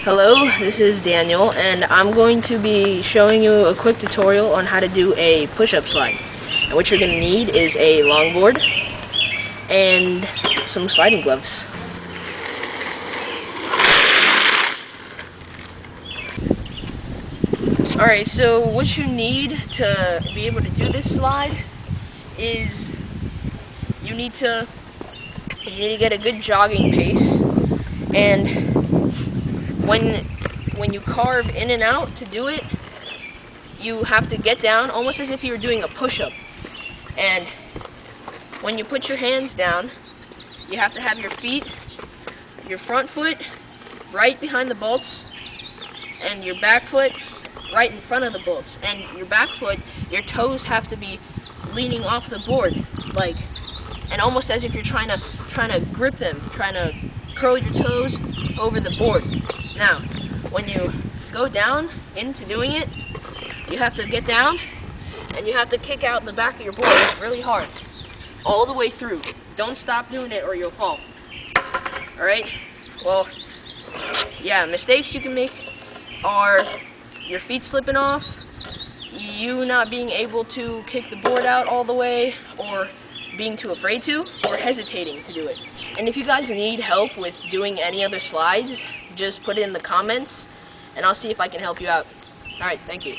Hello, this is Daniel, and I'm going to be showing you a quick tutorial on how to do a push-up slide. And what you're going to need is a longboard and some sliding gloves. Alright, so what you need to be able to do this slide is you need to get a good jogging pace, and when you carve in and out to do it, you have to get down almost as if you were doing a push-up. And when you put your hands down, you have to have your front foot right behind the bolts, and your back foot right in front of the bolts. And your back foot, your toes have to be leaning off the board, and almost as if you're trying to grip them, trying to curl your toes over the board. Now, when you go down into doing it, you have to get down and you have to kick out the back of your board really hard, all the way through. Don't stop doing it or you'll fall. Alright? Well, yeah, mistakes you can make are your feet slipping off, you not being able to kick the board out all the way, or being too afraid to, or hesitating to do it. And if you guys need help with doing any other slides, just put it in the comments and I'll see if I can help you out. Alright, thank you.